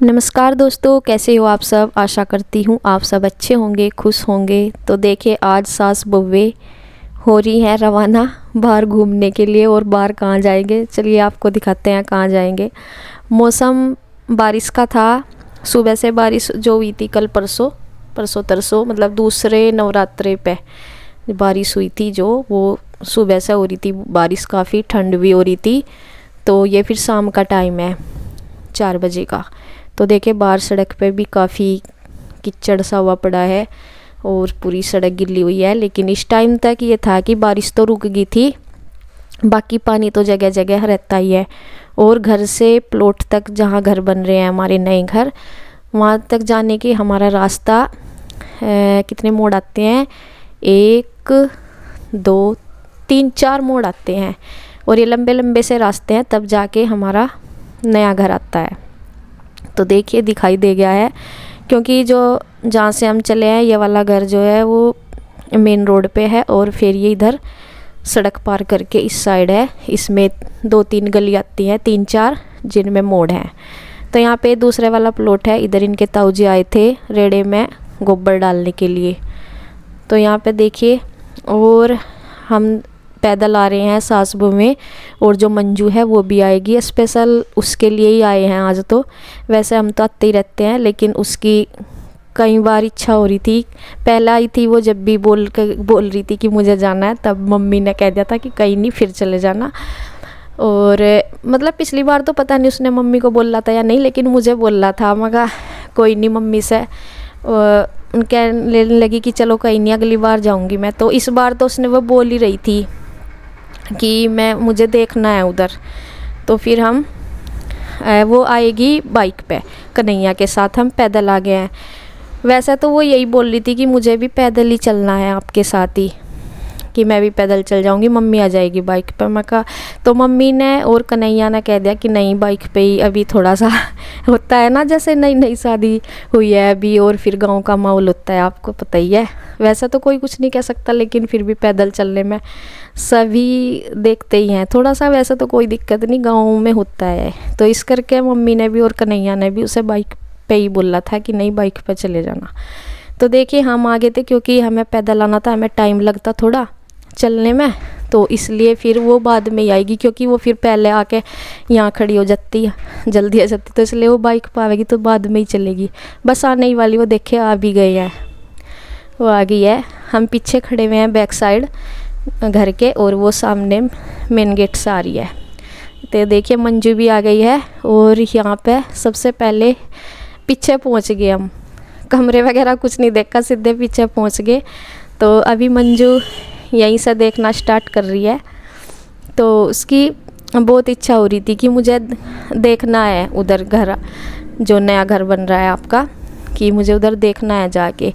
नमस्कार दोस्तों, कैसे हो आप सब। आशा करती हूँ आप सब अच्छे होंगे, खुश होंगे। तो देखिए, आज सास बहू हो रही हैं रवाना बाहर घूमने के लिए। और बाहर कहाँ जाएंगे, चलिए आपको दिखाते हैं कहाँ जाएंगे। मौसम बारिश का था, सुबह से बारिश जो हुई थी कल परसों परसों तरसों, मतलब दूसरे नवरात्रे पे बारिश हुई थी, जो वो सुबह से हो रही थी बारिश, काफ़ी ठंड भी हो रही थी। तो ये फिर शाम का टाइम है 4 बजे का। तो देखे बाहर सड़क पे भी काफ़ी कीचड़ सा हुआ पड़ा है और पूरी सड़क गिली हुई है। लेकिन इस टाइम तक ये था कि बारिश तो रुक गई थी, बाकी पानी तो जगह जगह रहता ही है। और घर से प्लॉट तक, जहाँ घर बन रहे हैं हमारे नए घर, वहाँ तक जाने की हमारा रास्ता कितने मोड़ आते हैं, 1 2 3 4 मोड़ आते हैं। और ये लंबे लंबे से रास्ते हैं, तब जाके हमारा नया घर आता है। तो देखिए दिखाई दे गया है, क्योंकि जो जहाँ से हम चले हैं ये वाला घर जो है वो मेन रोड पे है, और फिर ये इधर सड़क पार करके इस साइड है। इसमें 2-3 गली आती हैं, 3-4, जिनमें मोड़ हैं। तो यहाँ पे दूसरे वाला प्लॉट है, इधर इनके ताऊ जी आए थे रेड़े में गोबर डालने के लिए। तो यहाँ पे देखिए, और हम पैदल आ रहे हैं सास बहू में, और जो मंजू है वो भी आएगी, स्पेशल उसके लिए ही आए हैं आज। तो वैसे हम तो आते ही रहते हैं, लेकिन उसकी कई बार इच्छा हो रही थी। पहला आई थी वो, जब भी बोल रही थी कि मुझे जाना है, तब मम्मी ने कह दिया था कि कहीं नहीं, फिर चले जाना। और मतलब पिछली बार तो पता नहीं उसने मम्मी को बोला था या नहीं, लेकिन मुझे बोला था। मैं कहा कोई नहीं, मम्मी से कहने लगी कि चलो कहीं नहीं, अगली बार जाऊंगी मैं। तो इस बार तो उसने वो बोल ही रही थी कि मुझे देखना है उधर। तो फिर हम वो आएगी बाइक पे कन्हैया के साथ, हम पैदल आ गए हैं। वैसे तो वो यही बोल रही थी कि मुझे भी पैदल ही चलना है आपके साथ ही, कि मैं भी पैदल चल जाऊंगी, मम्मी आ जाएगी बाइक पे। मैं कहा, तो मम्मी ने और कन्हैया ने कह दिया कि नहीं, बाइक पे ही अभी थोड़ा सा होता है ना, जैसे नई नई शादी हुई है अभी, और फिर गांव का माहौल होता है, आपको पता ही है। वैसे तो कोई कुछ नहीं कह सकता, लेकिन फिर भी पैदल चलने में सभी देखते ही हैं थोड़ा सा। वैसे तो कोई दिक्कत नहीं, गाँव में होता है। तो इस करके मम्मी ने भी और कन्हैया ने भी उसे बाइक पे ही बोला था कि नहीं, बाइक पे चले जाना। तो देखिए हम आ गए थे, क्योंकि हमें पैदल आना था, हमें टाइम लगता थोड़ा चलने में, तो इसलिए फिर वो बाद में ही आएगी, क्योंकि वो फिर पहले आके यहाँ खड़ी हो जाती है, जल्दी आ जाती, तो इसलिए वो बाइक पर आएगी तो बाद में ही चलेगी। बस आने ही वाली, वो देखे आ भी गए हैं, वो आ गई है। हम पीछे खड़े हुए हैं बैक साइड घर के, और वो सामने मेन गेट से आ रही है। तो देखिए मंजू भी आ गई है, और यहाँ पे सबसे पहले पीछे पहुँच गए हम, कमरे वगैरह कुछ नहीं देखा, सीधे पीछे पहुँच गए। तो अभी मंजू यहीं से देखना स्टार्ट कर रही है। तो उसकी बहुत इच्छा हो रही थी कि मुझे देखना है उधर घर, जो नया घर बन रहा है आपका, कि मुझे उधर देखना है जाके।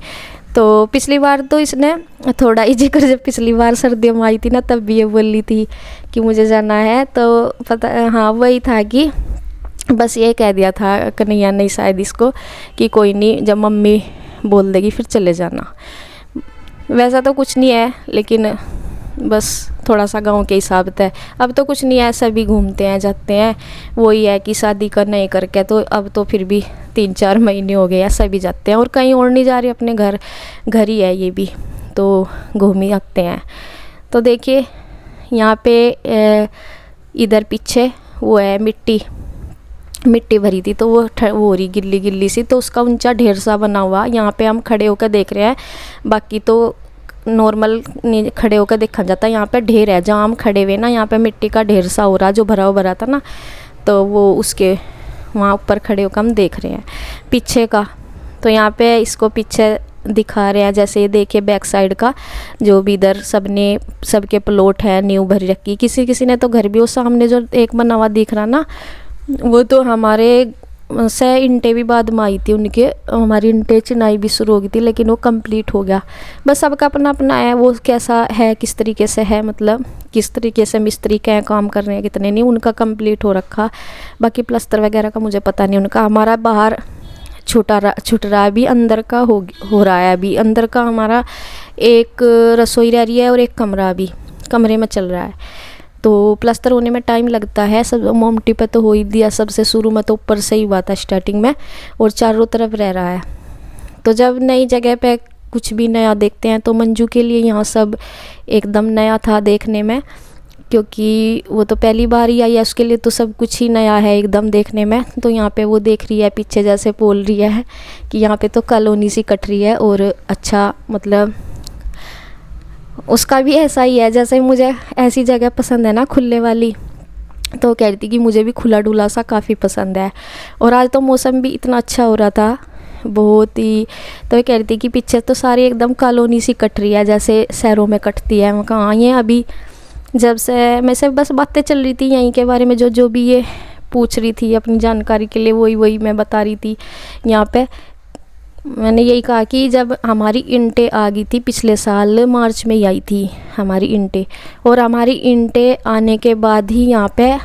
तो पिछली बार तो इसने थोड़ा ही जिक्र, जब पिछली बार सर्दियों में आई थी ना, तब भी ये बोल रही थी कि मुझे जाना है। तो पता, हाँ वही था कि बस ये कह दिया था कन्हैया ने शायद इसको कि कोई नहीं, जब मम्मी बोल देगी फिर चले जाना। वैसा तो कुछ नहीं है, लेकिन बस थोड़ा सा गांव के हिसाब से। अब तो कुछ नहीं है, सभी घूमते हैं जाते हैं। वही है कि शादी कर नहीं करके, तो अब तो फिर भी 3-4 महीने हो गए हैं, सभी जाते हैं। और कहीं और नहीं जा रहे, अपने घर ही है ये भी, तो घूम ही आते हैं। तो देखिए यहाँ पे इधर पीछे वो है मिट्टी भरी थी, तो वो हो रही गिल्ली गिल्ली सी, तो उसका ऊंचा ढेर सा बना हुआ। यहाँ पे हम खड़े होकर देख रहे हैं, बाकी तो नॉर्मल नहीं खड़े होकर देखा जाता है। यहाँ पे ढेर है, जहाँ हम खड़े हुए ना, यहाँ पे मिट्टी का ढेर सा हो रहा, जो भरा था ना, तो वो उसके वहाँ ऊपर खड़े होकर हम देख रहे हैं पीछे का। तो यहाँ पे इसको पीछे दिखा रहे हैं, जैसे ये देखिए बैक साइड का, जो भी इधर सबके प्लॉट है, नींव भरी रखी। किसी ने तो घर भी, वो सामने जो एक बना हुआ दिख रहा ना, वो तो हमारे से इंटे भी बाद में आई थी उनके, हमारी इंटे चिनाई भी शुरू हो गई थी, लेकिन वो कंप्लीट हो गया। बस सबका अपना अपना है, वो कैसा है, किस तरीके से है, मतलब किस तरीके से मिस्त्री क्या काम कर रहे हैं, कितने नहीं, उनका कंप्लीट हो रखा। बाकी प्लस्तर वगैरह का मुझे पता नहीं उनका। हमारा बाहर छूट रहा है, अभी अंदर का हो रहा है। अभी अंदर का हमारा एक रसोई रह रही है, और एक कमरा अभी कमरे में चल रहा है। तो प्लास्टर होने में टाइम लगता है। सब मोमटी पे तो हो ही दिया सबसे शुरू में, तो ऊपर से ही हुआ था स्टार्टिंग में, और चारों तरफ रह रहा है। तो जब नई जगह पे कुछ भी नया देखते हैं तो मंजू के लिए यहाँ सब एकदम नया था देखने में, क्योंकि वो तो पहली बार ही आई है, उसके लिए तो सब कुछ ही नया है एकदम देखने में। तो यहाँ पे वो देख रही है पीछे, जैसे बोल रही है कि यहाँ पे तो कॉलोनी सी कट रही है, और अच्छा मतलब उसका भी ऐसा ही है जैसे मुझे ऐसी जगह पसंद है ना खुले वाली, तो कह रही थी कि मुझे भी खुला डुला सा काफ़ी पसंद है। और आज तो मौसम भी इतना अच्छा हो रहा था बहुत ही, तो कह रही थी कि पीछे तो सारी एकदम कॉलोनी सी कट रही है जैसे शहरों में कटती है। मैं कहा ये अभी जब से मैं से बस बातें चल रही थी यहीं के बारे में, जो भी ये पूछ रही थी अपनी जानकारी के लिए, वही मैं बता रही थी। यहाँ पे मैंने यही कहा कि जब हमारी इंटें आ गई थी पिछले साल मार्च में ही आई थी हमारी इंटें, और हमारी इंटें आने के बाद ही यहाँ पे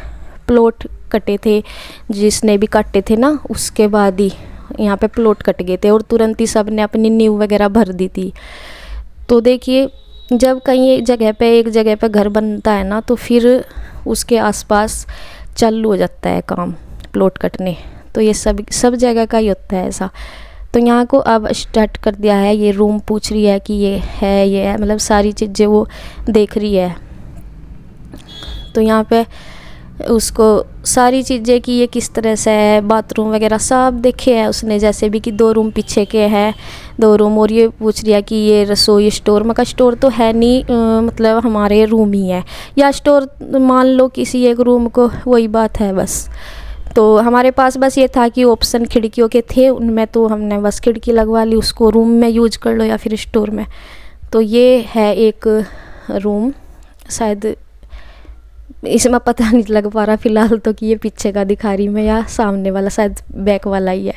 प्लॉट कटे थे, जिसने भी काटे थे ना उसके बाद ही यहाँ पे प्लॉट कट गए थे, और तुरंत ही सब ने अपनी नींव वगैरह भर दी थी। तो देखिए जब कहीं एक जगह पे घर बनता है ना, तो फिर उसके आसपास चालू हो जाता है काम प्लॉट कटने। तो ये सब जगह का ही होता है ऐसा। तो यहाँ को अब स्टार्ट कर दिया है। ये रूम पूछ रही है कि ये है, मतलब सारी चीज़ें वो देख रही है। तो यहाँ पे उसको सारी चीज़ें कि ये किस तरह से है, बाथरूम वगैरह सब देखे है उसने, जैसे भी कि 2 रूम पीछे के हैं 2 रूम, और ये पूछ रही है कि ये रसोई स्टोर, मगर स्टोर तो है नहीं, मतलब हमारे रूम ही है, या स्टोर मान लो किसी एक रूम को, वही बात है बस। तो हमारे पास बस ये था कि ऑप्शन खिड़कियों के थे, उनमें तो हमने बस खिड़की लगवा ली, उसको रूम में यूज कर लो या फिर स्टोर में। तो ये है एक रूम, शायद इसमें पता नहीं लग पा रहा फ़िलहाल तो कि ये पीछे का दिखा रही मैं या सामने वाला, शायद बैक वाला ही है।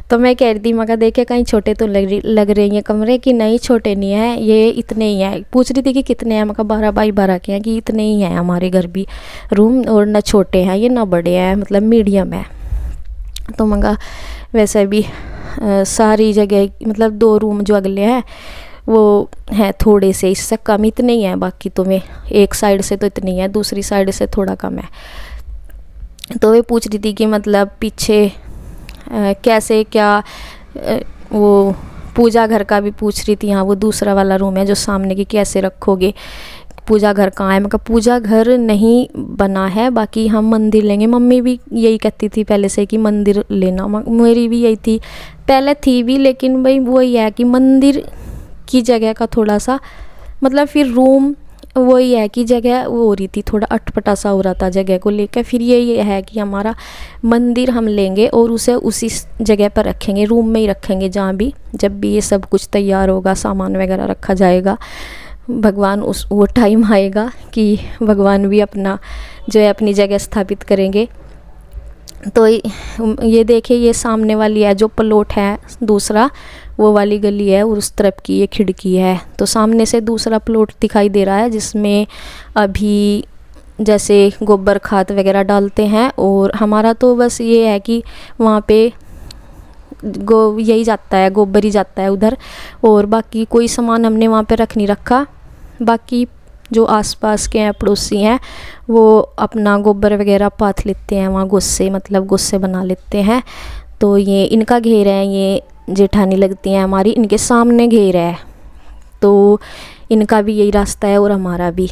तो मैं कह रही थी मगर देखे कहीं छोटे तो लग रहे हैं कमरे, कि नहीं छोटे नहीं है, ये इतने ही है। पूछ रही थी कि कितने हैं, मगर 12 बाई 12 के हैं, कि इतने ही हैं हमारे घर भी रूम, और ना छोटे हैं ये ना बड़े हैं, मतलब मीडियम है। तो मगर वैसे भी सारी जगह मतलब 2 रूम जो अगले हैं वो हैं थोड़े से, इससे कम इतने ही हैं, बाकी तो मैं एक साइड से तो इतनी है, दूसरी साइड से थोड़ा कम है। तो वे पूछ रही थी कि मतलब पीछे कैसे क्या, वो पूजा घर का भी पूछ रही थी। हाँ वो दूसरा वाला रूम है जो सामने की, कैसे रखोगे, पूजा घर कहाँ है। मैं कहा पूजा घर नहीं बना है, बाकी हम मंदिर लेंगे। मम्मी भी यही कहती थी पहले से कि मंदिर लेना, मेरी भी यही थी पहले थी भी, लेकिन भाई वही है कि मंदिर की जगह का थोड़ा सा मतलब, फिर रूम वही है कि जगह वो हो रही थी, थोड़ा अटपटा सा हो रहा था जगह को लेकर। फिर ये है कि हमारा मंदिर हम लेंगे और उसे उसी जगह पर रखेंगे, रूम में ही रखेंगे, जहाँ भी जब भी ये सब कुछ तैयार होगा, सामान वगैरह रखा जाएगा, भगवान वो टाइम आएगा कि भगवान भी अपना जो है अपनी जगह स्थापित करेंगे। तो ये देखिए ये सामने वाली है जो प्लॉट है दूसरा, वो वाली गली है, और उस तरफ की ये खिड़की है। तो सामने से दूसरा प्लॉट दिखाई दे रहा है जिसमें अभी जैसे गोबर खाद वगैरह डालते हैं, और हमारा तो बस ये है कि वहाँ पे यही जाता है, गोबर ही जाता है उधर, और बाकी कोई सामान हमने वहाँ पे रख नहीं रखा। बाकी जो आसपास के हैं पड़ोसी हैं वो अपना गोबर वगैरह पाथ लेते हैं वहाँ, गोस्से मतलब गोस्से बना लेते हैं। तो ये इनका घेर है, ये जेठानी लगती हैं हमारी, इनके सामने घेर है, तो इनका भी यही रास्ता है और हमारा भी।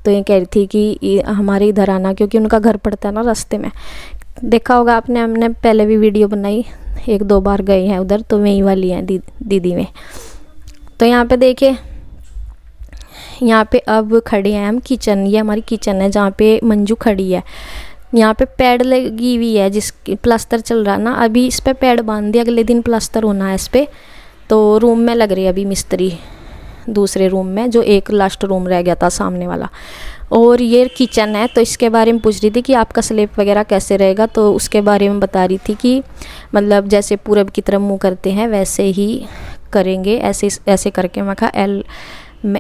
तो ये कह रही थी कि हमारे इधर आना, क्योंकि उनका घर पड़ता है ना रास्ते में। देखा होगा आपने, हमने पहले भी वीडियो बनाई, 1-2 बार गए हैं उधर, तो वही वाली हैं दीदी में। तो यहाँ पे देखिए, यहाँ पे अब खड़े हैं हम किचन, ये हमारी किचन है जहाँ पे मंजू खड़ी है। यहाँ पे पैड लगी हुई है, जिसकी प्लास्टर चल रहा ना, अभी इस पे पैड बांध दिया, अगले दिन प्लास्टर होना है इस पे। तो रूम में लग रही है अभी मिस्त्री, दूसरे रूम में, जो एक लास्ट रूम रह गया था सामने वाला। और ये किचन है, तो इसके बारे में पूछ रही थी कि आपका स्लैब वगैरह कैसे रहेगा, तो उसके बारे में बता रही थी कि मतलब जैसे पूरब की तरफ मुँह करते हैं वैसे ही करेंगे, ऐसे करके। मैं कहा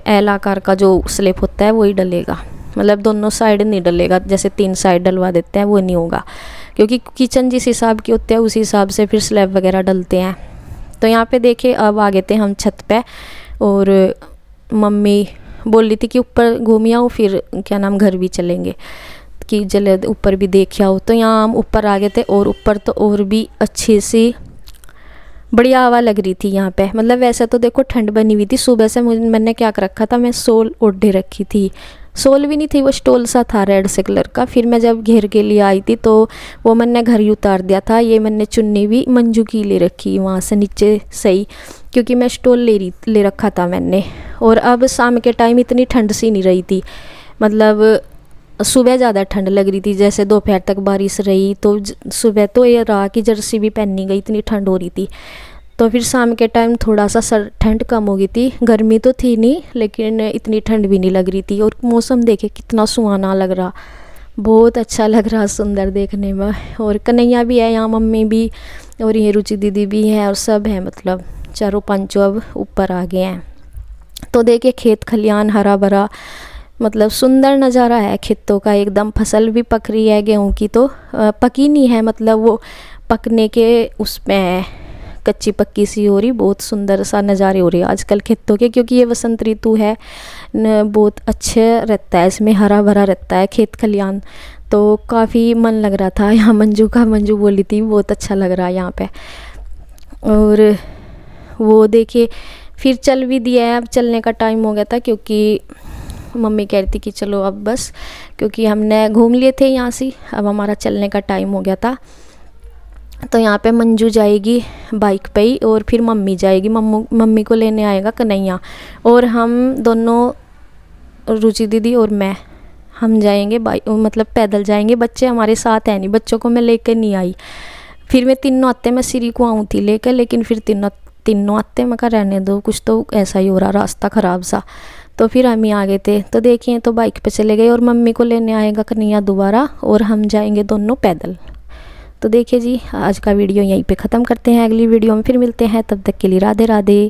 एल आकार का जो स्लैब होता है वही डलेगा, मतलब दोनों साइड नहीं डलेगा, जैसे 3 साइड डलवा देते हैं वो नहीं होगा, क्योंकि किचन जिस हिसाब की होती है उसी हिसाब से फिर स्लैब वगैरह डलते हैं। तो यहाँ पे देखिए अब आ गए थे हम छत पे, और मम्मी बोल रही थी कि ऊपर घूम आओ, फिर क्या नाम घर भी चलेंगे कि चले ऊपर भी देख आओ। तो यहाँ हम ऊपर आ गए थे, और ऊपर तो और भी अच्छी सी बढ़िया हवा लग रही थी यहाँ पे। मतलब वैसे तो देखो ठंड बनी हुई थी, सुबह से मैंने क्या कर रखा था, मैं शॉल ओढ़े रखी थी। शॉल भी नहीं थी, वो स्टोल सा था रेड से कलर का। फिर मैं जब घेर के लिए आई थी तो वो मैंने घर ही उतार दिया था। ये मैंने चुन्नी भी मंजू की ले रखी वहाँ से नीचे सही, क्योंकि मैं स्टोल ले रखा था मैंने। और अब शाम के टाइम इतनी ठंड सी नहीं रही थी, मतलब सुबह ज़्यादा ठंड लग रही थी, जैसे दोपहर तक बारिश रही तो सुबह तो ये रहा कि जर्सी भी पहननी गई, इतनी ठंड हो रही थी। तो फिर शाम के टाइम थोड़ा सा ठंड कम हो गई थी, गर्मी तो थी नहीं लेकिन इतनी ठंड भी नहीं लग रही थी। और मौसम देखे कितना सुहाना लग रहा, बहुत अच्छा लग रहा, सुंदर देखने में। और कन्हैया भी है यहाँ, मम्मी भी, और ये रुचि दीदी भी है, और सब है, मतलब चारों पांचों अब ऊपर आ गए हैं। तो देखिए खेत खलियान हरा भरा, मतलब सुंदर नज़ारा है खेतों का एकदम। फसल भी पक रही है गेहूँ की, तो पकी नहीं है, मतलब वो पकने के उसमें है, कच्ची पक्की सी हो रही। बहुत सुंदर सा नज़ारे हो रहे हैं आजकल खेतों के, क्योंकि ये वसंत ऋतु है, बहुत अच्छे रहता है, इसमें हरा भरा रहता है खेत खलियान। तो काफ़ी मन लग रहा था यहाँ मंजू बोली थी बहुत अच्छा लग रहा है यहाँ पे। और वो देखिए फिर चल भी दिया है, अब चलने का टाइम हो गया था, क्योंकि मम्मी कह रही थी कि चलो अब बस, क्योंकि हमने घूम लिए थे यहाँ से, अब हमारा चलने का टाइम हो गया था। तो यहाँ पे मंजू जाएगी बाइक पे ही, और फिर मम्मी जाएगी, मम्मी को लेने आएगा कन्हैया, और हम दोनों, रुचि दीदी और मैं, हम जाएंगे बाइक, मतलब पैदल जाएंगे। बच्चे हमारे साथ हैं नहीं, बच्चों को मैं लेकर नहीं आई। फिर मैं तीनों आते, मैं सिरी को आऊँ थी लेकर, लेकिन फिर तीनों आते, मैं कहा रहने दो, कुछ तो ऐसा ही हो रहा, रास्ता ख़राब सा। तो फिर हम ही आ गए थे। तो देखिए तो बाइक पे चले गए, और मम्मी को लेने आएगा कन्हैया दोबारा, और हम जाएंगे दोनों पैदल। तो देखिए जी आज का वीडियो यहीं पे ख़त्म करते हैं, अगली वीडियो में फिर मिलते हैं, तब तक के लिए राधे राधे।